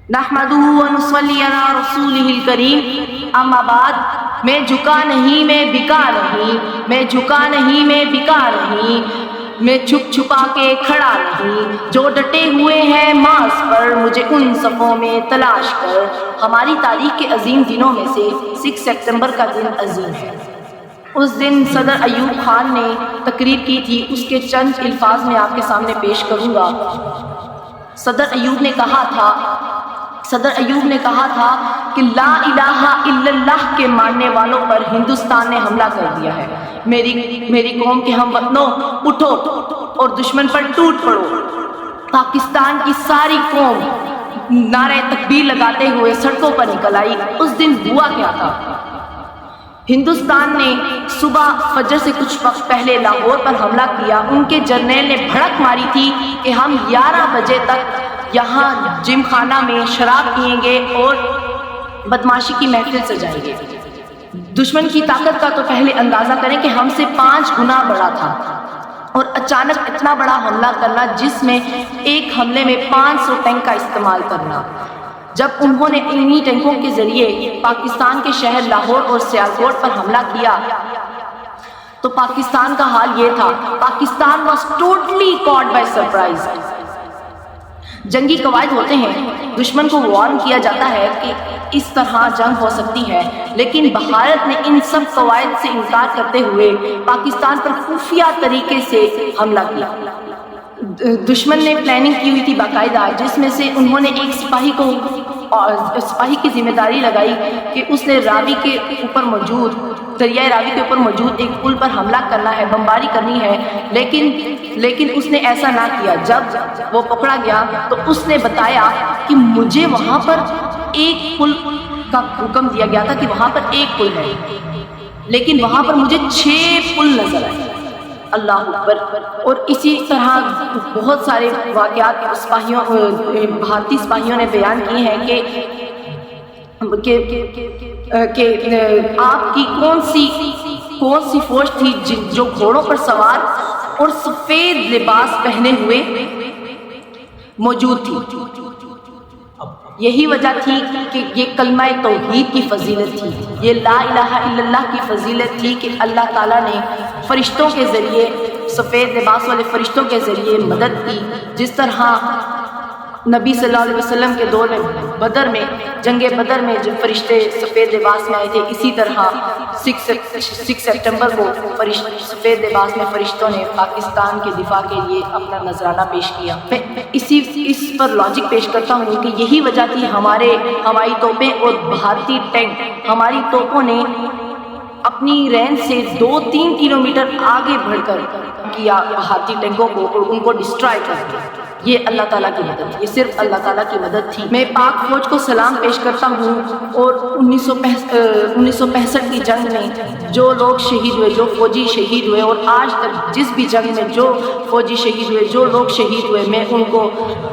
نحمدہ ونصلی علی رسولہ الکریم، اما بعد، میں جھکا نہیں، میں بکا نہیں، میں جھکا نہیں، میں بکا نہیں، میں چھپ چھپا کے کھڑا نہیں، جو ڈٹے ہوئے ہیں ماس پر مجھے ان صفوں میں تلاش کر۔ ہماری تاریخ کے عظیم دنوں میں سے 6 سپتمبر کا دن عظیم ہے۔ اس دن صدر ایوب خان نے تقریر کی تھی، اس کے چند الفاظ میں آپ کے سامنے پیش کروں گا۔ صدر ایوب نے کہا تھا کہ لا الہ الا اللہ کے ماننے والوں پر ہندوستان نے حملہ کر دیا ہے۔ میری قوم کے ہم وطنوں، اٹھو اور دشمن پر ٹوٹ پڑو۔ پاکستان کی ساری قوم نعرہ تکبیر لگاتے ہوئے سڑکوں پر نکل آئی۔ اس دن ہوا کیا تھا؟ ہندوستان نے صبح فجر سے کچھ وقت پہلے لاہور پر حملہ کیا۔ ان کے جرنیل نے بھڑک ماری تھی کہ ہم 11 بجے تک یہاں جم خانہ میں شراب پئیں گے اور بدماشی کی محفل سجائیں گے۔ دشمن کی طاقت کا تو پہلے اندازہ کریں کہ ہم سے 5 گنا بڑا تھا، اور اچانک اتنا بڑا حملہ کرنا جس میں ایک حملے میں 500 ٹینک کا استعمال کرنا۔ جب انہوں نے انہی ٹینکوں کے ذریعے پاکستان کے شہر لاہور اور سیالکوٹ پر حملہ کیا تو پاکستان کا حال یہ تھا۔ Pakistan was totally caught by surprise. جنگی قواعد ہوتے ہیں، دشمن کو وارن کیا جاتا ہے کہ اس طرح جنگ ہو سکتی ہے، لیکن بھارت نے ان سب قواعد سے انکار کرتے ہوئے پاکستان پر خفیہ طریقے سے حملہ کیا۔ دشمن نے پلاننگ کی ہوئی تھی باقاعدہ، جس میں سے انہوں نے ایک سپاہی کی ذمہ داری لگائی کہ اس نے دریائے راوی کے اوپر موجود ایک پل پر حملہ کرنا ہے، بمباری کرنی ہے، لیکن اس نے ایسا نہ کیا۔ جب وہ پکڑا گیا تو اس نے بتایا کہ مجھے وہاں پر ایک پل کا حکم دیا گیا تھا کہ وہاں پر ایک پل ہے، لیکن وہاں پر مجھے 6 پل نظر آئے۔ اللہ اکبر۔ اور اسی طرح بہت سارے واقعات بھارتی سپاہیوں نے بیان کیے ہیں کہ آپ کی کون سی فوج تھی جو گھوڑوں پر سوار اور سفید لباس پہنے ہوئے موجود تھی۔ یہی وجہ تھی کہ یہ کلمہ توحید کی فضیلت تھی، یہ لا الہ الا اللہ کی فضیلت تھی کہ اللہ تعالیٰ نے فرشتوں کے ذریعے، سفید لباس والے فرشتوں کے ذریعے مدد کی۔ جس طرح نبی صلی اللہ علیہ وسلم کے دور میں جنگ بدر میں جب فرشتے سفید لباس میں آئے تھے، اسی طرح 6 سپتمبر کو سفید لباس میں فرشتوں نے پاکستان کے دفاع کے لیے اپنا نذرانہ پیش کیا۔ میں اس پر لاجک پیش کرتا ہوں کہ یہی وجہ تھی ہماری توپیں اور بھارتی ٹینک، ہماری توپوں نے اپنی رینج سے 2-3 کلومیٹر آگے بڑھ کر کیا بھارتی ٹینکوں کو اور ان کو ڈسٹرائے کر دیا۔ یہ اللہ تعالیٰ کی مدد تھی، یہ صرف اللہ تعالیٰ کی مدد تھی۔ میں پاک فوج کو سلام پیش کرتا ہوں، اور 1965 کی جنگ میں جو لوگ شہید ہوئے، جو فوجی شہید ہوئے، اور آج تک جس بھی جنگ میں جو فوجی شہید ہوئے، جو لوگ شہید ہوئے، میں ان کو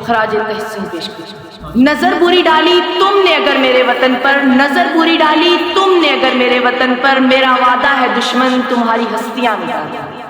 خراج تحسین پیش کرتا ہوں۔ نظر بری ڈالی تم نے اگر میرے وطن پر، نظر بری ڈالی تم نے اگر میرے وطن پر، میرا وعدہ ہے دشمن تمہاری ہستیاں مٹا دیں۔